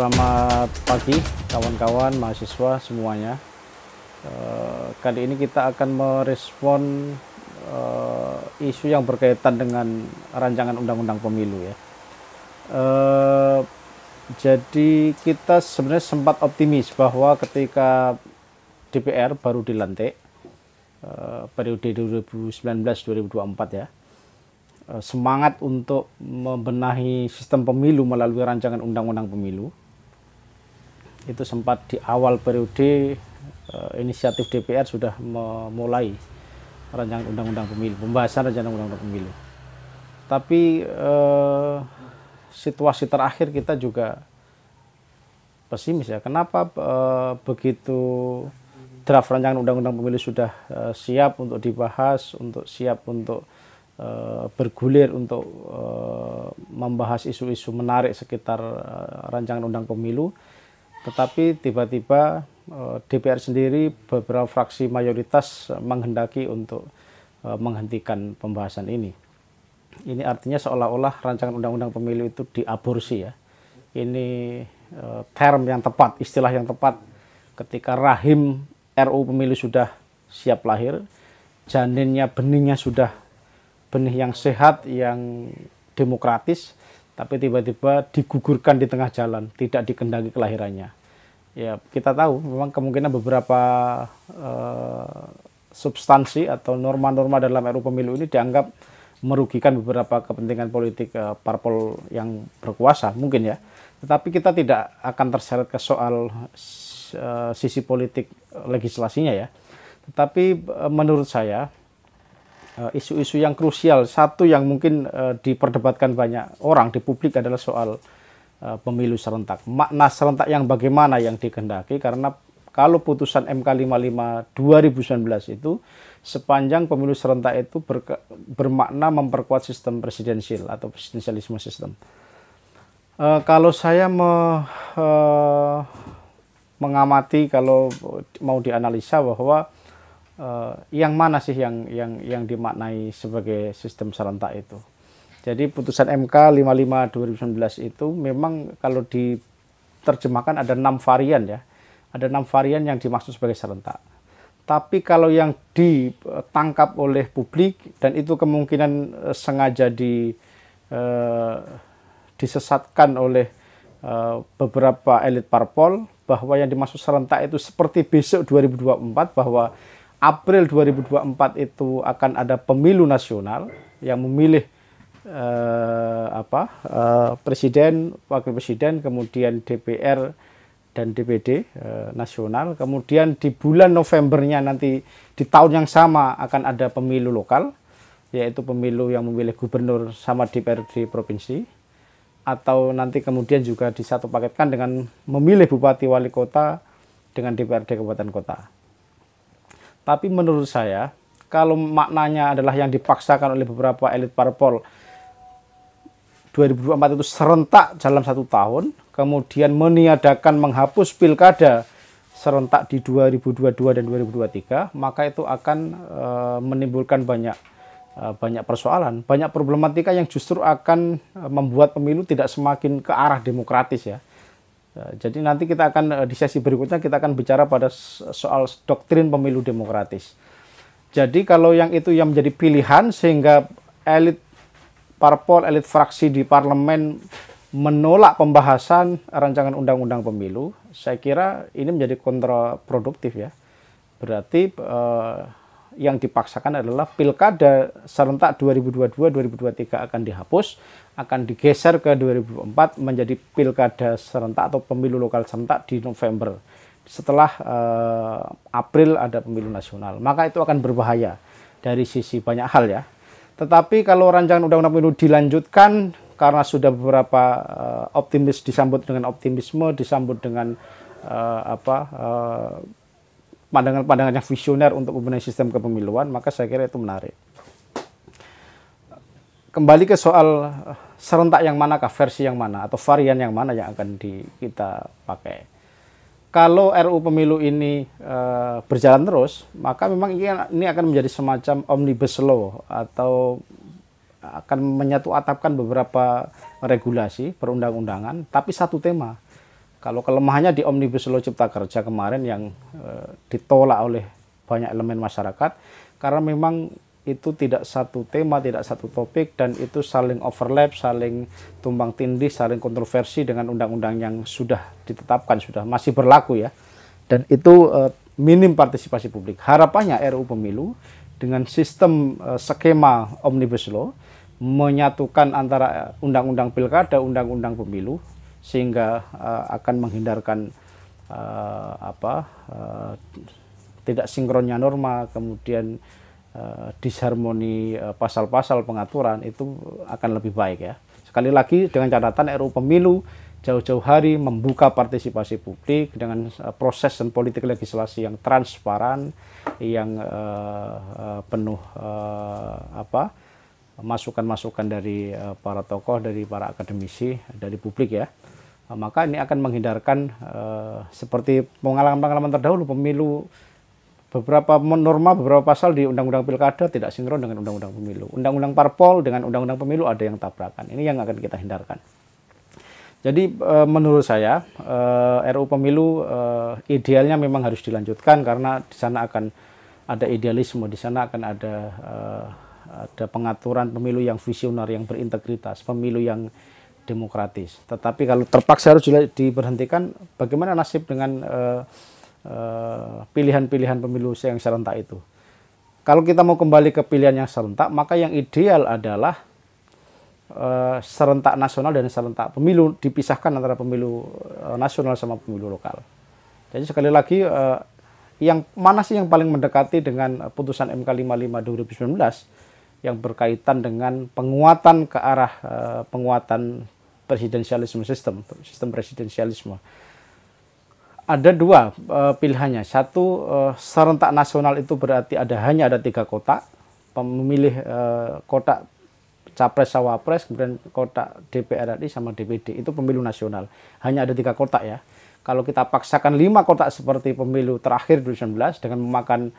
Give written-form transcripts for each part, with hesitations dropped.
Selamat pagi kawan-kawan mahasiswa semuanya. Kali ini kita akan merespon isu yang berkaitan dengan rancangan undang-undang pemilu ya. Jadi kita sebenarnya sempat optimis bahwa ketika DPR baru dilantik periode 2019-2024 ya, semangat untuk membenahi sistem pemilu melalui rancangan undang-undang pemilu itu sempat di awal periode inisiatif DPR sudah memulai rancangan undang-undang pemilu, pembahasan rancangan undang-undang pemilu. Tapi situasi terakhir kita juga pesimis ya. Kenapa begitu draft rancangan undang-undang pemilu sudah siap untuk dibahas, siap untuk bergulir untuk membahas isu-isu menarik sekitar rancangan undang pemilu, tetapi tiba-tiba DPR sendiri beberapa fraksi mayoritas menghendaki untuk menghentikan pembahasan ini. Ini artinya seolah-olah rancangan undang-undang pemilu itu diaborsi ya. Ini term yang tepat, istilah yang tepat ketika rahim RUU pemilu sudah siap lahir, janinnya, benihnya sudah benih yang sehat, yang demokratis, tapi tiba-tiba digugurkan di tengah jalan, tidak dikendaki kelahirannya. Ya, kita tahu memang kemungkinan beberapa substansi atau norma-norma dalam RUU pemilu ini dianggap merugikan beberapa kepentingan politik parpol yang berkuasa, mungkin ya. Tetapi kita tidak akan terseret ke soal sisi politik legislasinya ya. Tetapi menurut saya, isu-isu yang krusial, satu yang mungkin diperdebatkan banyak orang di publik adalah soal pemilu serentak. Makna serentak yang bagaimana yang dikehendaki, karena kalau putusan MK 55 2019 itu sepanjang pemilu serentak itu bermakna memperkuat sistem presidensial atau presidensialisme sistem. Kalau saya mengamati, kalau mau dianalisa bahwa yang mana sih yang dimaknai sebagai sistem serentak itu. Jadi putusan MK 55 2019 itu memang kalau diterjemahkan ada 6 varian ya. Ada 6 varian yang dimaksud sebagai serentak. Tapi kalau yang ditangkap oleh publik dan itu kemungkinan sengaja disesatkan oleh beberapa elit parpol bahwa yang dimaksud serentak itu seperti besok 2024, bahwa April 2024 itu akan ada pemilu nasional yang memilih presiden, wakil presiden, kemudian DPR dan DPD nasional. Kemudian di bulan Novembernya nanti di tahun yang sama akan ada pemilu lokal, yaitu pemilu yang memilih gubernur sama DPRD provinsi, atau nanti kemudian juga disatu paketkan dengan memilih bupati wali kota dengan DPRD kabupaten kota. Tapi menurut saya, kalau maknanya adalah yang dipaksakan oleh beberapa elit parpol 2024 itu serentak dalam 1 tahun, kemudian meniadakan menghapus pilkada serentak di 2022 dan 2023, maka itu akan menimbulkan banyak persoalan, banyak problematika yang justru akan membuat pemilu tidak semakin ke arah demokratis ya. Jadi nanti kita akan di sesi berikutnya kita akan bicara pada soal doktrin pemilu demokratis. Jadi kalau yang itu yang menjadi pilihan sehingga elit parpol, elit fraksi di parlemen menolak pembahasan rancangan undang-undang pemilu, saya kira ini menjadi kontraproduktif ya. Berarti yang dipaksakan adalah pilkada serentak 2022-2023 akan dihapus, akan digeser ke 2024 menjadi pilkada serentak atau pemilu lokal serentak di November. Setelah April ada pemilu nasional, maka itu akan berbahaya dari sisi banyak hal ya. Tetapi kalau rancangan undang-undang pemilu dilanjutkan karena sudah beberapa optimis, disambut dengan optimisme, disambut dengan pandangan-pandangan yang visioner untuk membenahi sistem kepemiluan, maka saya kira itu menarik. Kembali ke soal serentak yang manakah, versi yang mana, atau varian yang mana yang akan kita pakai. Kalau RUU pemilu ini berjalan terus, maka memang ini akan menjadi semacam omnibus law atau akan menyatu atapkan beberapa regulasi perundang-undangan, tapi satu tema. Kalau kelemahannya di Omnibus Law Cipta Kerja kemarin yang ditolak oleh banyak elemen masyarakat, karena memang itu tidak satu tema, tidak satu topik, dan itu saling overlap, saling tumbang tindih, saling kontroversi dengan undang-undang yang sudah ditetapkan, sudah masih berlaku ya. Dan itu minim partisipasi publik. Harapannya RUU Pemilu dengan sistem skema Omnibus Law menyatukan antara undang-undang pilkada, undang-undang pemilu, sehingga akan menghindarkan tidak sinkronnya norma, kemudian disharmoni pasal-pasal pengaturan, itu akan lebih baik ya. Sekali lagi dengan catatan RUU Pemilu jauh-jauh hari membuka partisipasi publik dengan proses dan politik legislasi yang transparan, yang penuh masukan-masukan dari para tokoh, dari para akademisi, dari publik ya. Maka ini akan menghindarkan seperti pengalaman-pengalaman terdahulu pemilu, beberapa norma, beberapa pasal di Undang-Undang Pilkada tidak sinkron dengan Undang-Undang Pemilu. Undang-Undang Parpol dengan Undang-Undang Pemilu ada yang tabrakan. Ini yang akan kita hindarkan. Jadi menurut saya RUU Pemilu idealnya memang harus dilanjutkan, karena di sana akan ada idealisme, di sana akan ada pengaturan pemilu yang visioner, yang berintegritas, pemilu yang demokratis. Tetapi kalau terpaksa harus diberhentikan, bagaimana nasib dengan pilihan-pilihan pemilu yang serentak itu? Kalau kita mau kembali ke pilihan yang serentak, maka yang ideal adalah serentak nasional dan serentak pemilu dipisahkan antara pemilu nasional sama pemilu lokal. Jadi sekali lagi, yang mana sih yang paling mendekati dengan putusan MK 55 2019 yang berkaitan dengan penguatan ke arah penguatan presidensialisme, sistem presidensialisme. Ada dua pilihannya. Satu, serentak nasional itu berarti hanya ada 3 kotak, pemilih kotak capres cawapres, kemudian kotak DPR RI sama DPD, itu pemilu nasional. Hanya ada 3 kotak ya. Kalau kita paksakan 5 kotak seperti pemilu terakhir 2019 dengan memakan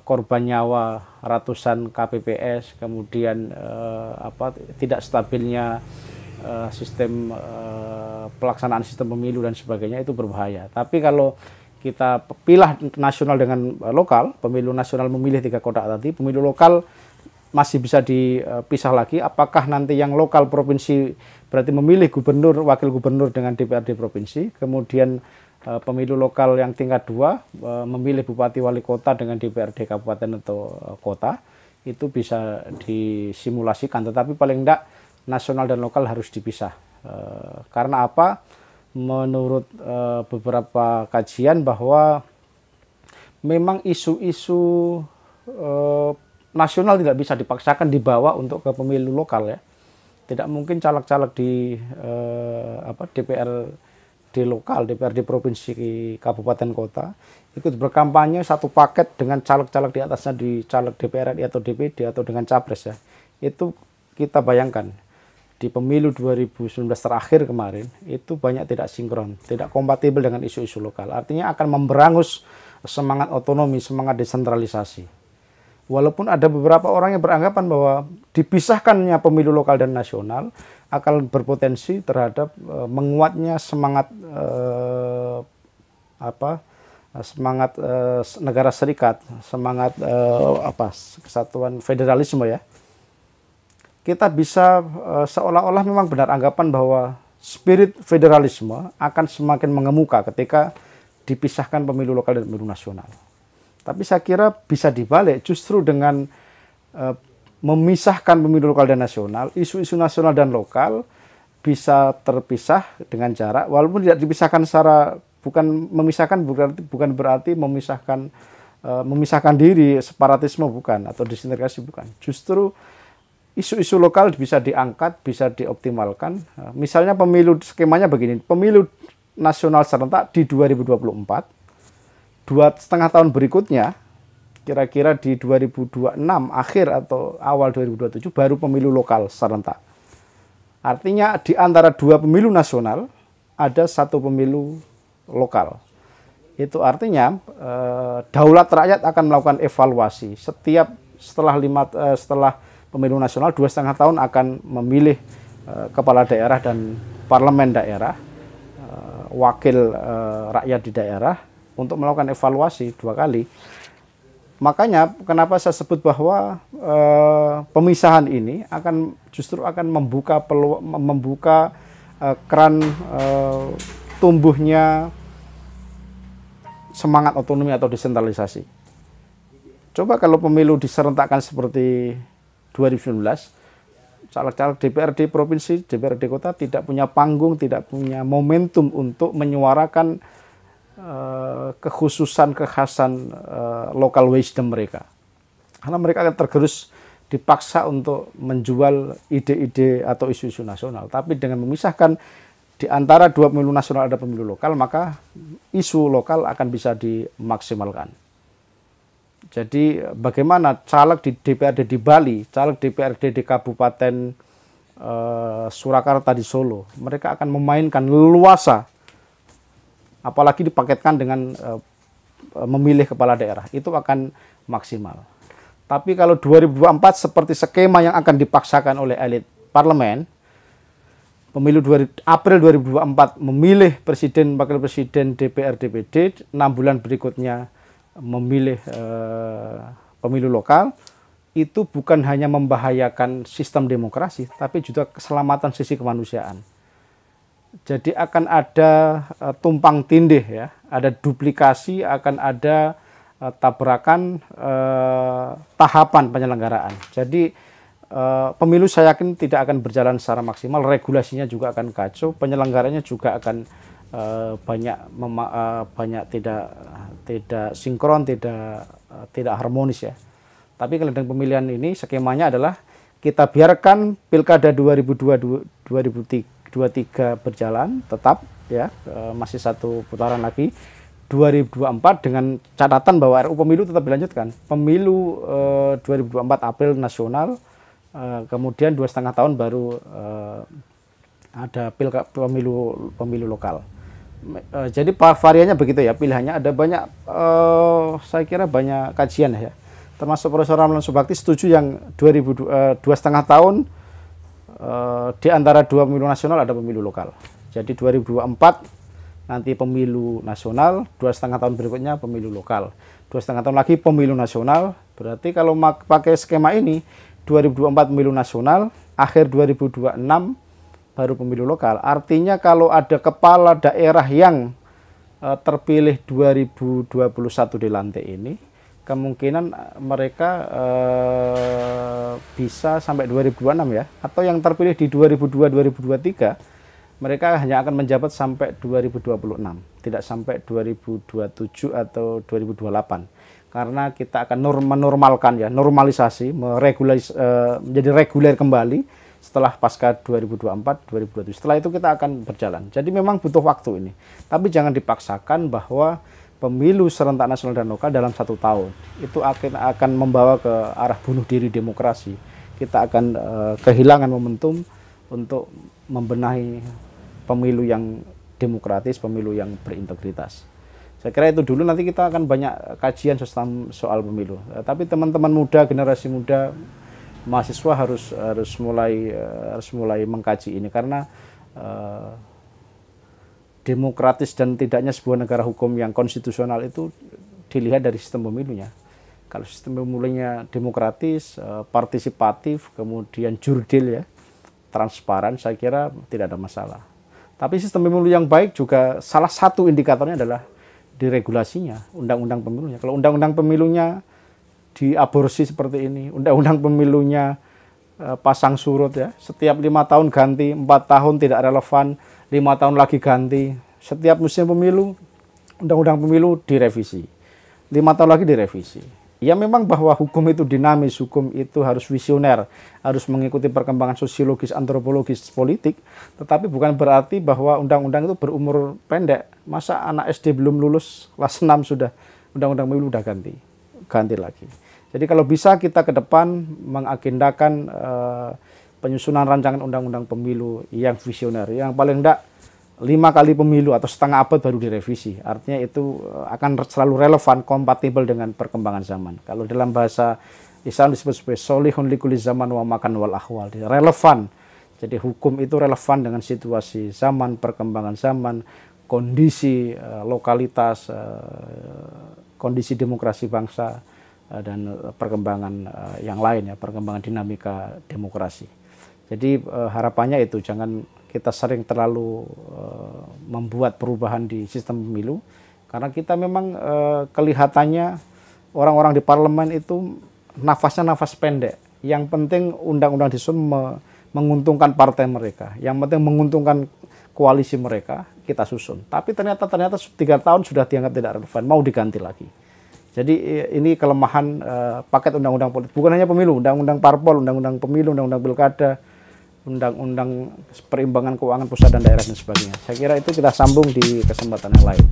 korban nyawa ratusan KPPS, kemudian tidak stabilnya sistem pelaksanaan sistem pemilu dan sebagainya, itu berbahaya. Tapi kalau kita pilah nasional dengan lokal, pemilu nasional memilih 3 kotak tadi, pemilu lokal masih bisa dipisah lagi. Apakah nanti yang lokal provinsi berarti memilih gubernur, wakil gubernur dengan DPRD provinsi, kemudian pemilu lokal yang tingkat 2 memilih bupati wali kota dengan DPRD kabupaten atau kota, itu bisa disimulasikan. Tetapi paling tidak nasional dan lokal harus dipisah. Karena apa? Menurut beberapa kajian bahwa memang isu-isu nasional tidak bisa dipaksakan dibawa untuk ke pemilu lokal ya. Tidak mungkin caleg-caleg di DPRD lokal, DPRD provinsi, kabupaten, kota ikut berkampanye satu paket dengan caleg-caleg di atasnya di caleg DPR RI atau DPD atau dengan capres ya. Itu kita bayangkan di pemilu 2019 terakhir kemarin itu banyak tidak sinkron, tidak kompatibel dengan isu-isu lokal. Artinya akan memberangus semangat otonomi, semangat desentralisasi. Walaupun ada beberapa orang yang beranggapan bahwa dipisahkannya pemilu lokal dan nasional akan berpotensi terhadap menguatnya semangat negara serikat, semangat kesatuan federalisme ya. Kita bisa seolah-olah memang benar anggapan bahwa spirit federalisme akan semakin mengemuka ketika dipisahkan pemilu lokal dan pemilu nasional. Tapi saya kira bisa dibalik, justru dengan memisahkan pemilu lokal dan nasional, isu-isu nasional dan lokal bisa terpisah dengan jarak, walaupun tidak dipisahkan secara, bukan berarti memisahkan diri, separatisme bukan, atau disintegrasi bukan. Justru isu-isu lokal bisa diangkat, bisa dioptimalkan. Misalnya pemilu, skemanya begini, pemilu nasional serentak di 2024, 2,5 tahun berikutnya, kira-kira di 2026 akhir atau awal 2027 baru pemilu lokal serentak. Artinya di antara 2 pemilu nasional ada 1 pemilu lokal. Itu artinya daulat rakyat akan melakukan evaluasi setelah pemilu nasional 2,5 tahun akan memilih kepala daerah dan parlemen daerah. wakil rakyat di daerah untuk melakukan evaluasi 2 kali. Makanya kenapa saya sebut bahwa pemisahan ini justru akan membuka keran tumbuhnya semangat otonomi atau desentralisasi. Coba kalau pemilu diserentakkan seperti 2019, caleg-caleg DPRD provinsi, DPRD kota tidak punya panggung, tidak punya momentum untuk menyuarakan kekhususan, kekhasan local wisdom mereka. Karena mereka akan tergerus dipaksa untuk menjual ide-ide atau isu-isu nasional. Tapi dengan memisahkan di antara 2 pemilu nasional ada pemilu lokal, maka isu lokal akan bisa dimaksimalkan. Jadi bagaimana caleg di DPRD di Bali, caleg DPRD di Kabupaten Surakarta di Solo, mereka akan memainkan leluasa, apalagi dipaketkan dengan memilih kepala daerah, itu akan maksimal. Tapi kalau 2024 seperti skema yang akan dipaksakan oleh elit parlemen, pemilu April 2024 memilih presiden, wakil presiden, DPR, DPD, 6 bulan berikutnya memilih pemilu lokal, itu bukan hanya membahayakan sistem demokrasi, tapi juga keselamatan sisi kemanusiaan. Jadi akan ada tumpang tindih ya, ada duplikasi, akan ada tabrakan tahapan penyelenggaraan. Jadi pemilu saya yakin tidak akan berjalan secara maksimal, regulasinya juga akan kacau, penyelenggaranya juga akan banyak tidak sinkron, tidak harmonis ya. Tapi kalau dengan pemilihan ini skemanya adalah kita biarkan pilkada 2023 berjalan tetap ya, masih 1 putaran lagi 2024 dengan catatan bahwa RUU Pemilu tetap dilanjutkan. Pemilu 2024 April nasional, kemudian 2,5 tahun baru ada pemilu lokal. Jadi variannya begitu ya, pilihannya ada banyak, saya kira banyak kajian ya. Termasuk Profesor Ramlan Subakti setuju yang 2,5 tahun di antara 2 pemilu nasional ada pemilu lokal. Jadi 2024 nanti pemilu nasional, 2,5 tahun berikutnya pemilu lokal. 2,5 tahun lagi pemilu nasional, berarti kalau pakai skema ini 2024 pemilu nasional, akhir 2026 baru pemilu lokal. Artinya kalau ada kepala daerah yang terpilih 2021 dilantik ini, kemungkinan mereka bisa sampai 2026 ya, atau yang terpilih di 2002-2023 mereka hanya akan menjabat sampai 2026, tidak sampai 2027 atau 2028, karena kita akan menormalkan ya, normalisasi, menjadi reguler kembali setelah pasca 2024-2027. Setelah itu kita akan berjalan. Jadi memang butuh waktu ini. Tapi jangan dipaksakan bahwa pemilu serentak nasional dan lokal dalam 1 tahun itu akan membawa ke arah bunuh diri demokrasi. Kita akan kehilangan momentum untuk membenahi pemilu yang demokratis, pemilu yang berintegritas. Saya kira itu dulu, nanti kita akan banyak kajian soal pemilu. Tapi teman-teman muda, generasi muda, mahasiswa harus mulai mengkaji ini, karena demokratis dan tidaknya sebuah negara hukum yang konstitusional itu dilihat dari sistem pemilunya. Kalau sistem pemilunya demokratis, partisipatif, kemudian jurdil ya, transparan, saya kira tidak ada masalah. Tapi sistem pemilu yang baik juga salah satu indikatornya adalah di regulasinya, undang-undang pemilunya. Kalau undang-undang pemilunya diaborsi seperti ini, undang-undang pemilunya pasang surut ya, setiap 5 tahun ganti, 4 tahun tidak relevan, 5 tahun lagi ganti, setiap musim pemilu undang-undang pemilu direvisi, 5 tahun lagi direvisi. Ya memang bahwa hukum itu dinamis, hukum itu harus visioner, harus mengikuti perkembangan sosiologis, antropologis, politik, tetapi bukan berarti bahwa undang-undang itu berumur pendek. Masa anak SD belum lulus kelas 6 sudah undang-undang pemilu udah ganti lagi. Jadi kalau bisa kita ke depan mengagendakan penyusunan rancangan undang-undang pemilu yang visioner, yang paling tidak 5 kali pemilu atau setengah abad baru direvisi. Artinya itu akan selalu relevan, kompatibel dengan perkembangan zaman. Kalau dalam bahasa Islam disebut sebagai solihun likuli zaman wa makan wal ahwal, relevan. Jadi hukum itu relevan dengan situasi zaman, perkembangan zaman, kondisi lokalitas, kondisi demokrasi bangsa, dan perkembangan yang lain ya, perkembangan dinamika demokrasi. Jadi harapannya itu jangan kita sering terlalu membuat perubahan di sistem pemilu, karena kita memang kelihatannya orang-orang di parlemen itu nafasnya nafas pendek. Yang penting undang-undang disusun menguntungkan partai mereka, yang penting menguntungkan koalisi mereka, kita susun. Tapi ternyata 3 tahun sudah dianggap tidak relevan, mau diganti lagi. Jadi ini kelemahan paket undang-undang politik. Bukan hanya pemilu, undang-undang parpol, undang-undang pemilu, undang-undang pilkada, undang-undang perimbangan keuangan pusat dan daerah dan sebagainya. Saya kira itu kita sambung di kesempatan yang lain.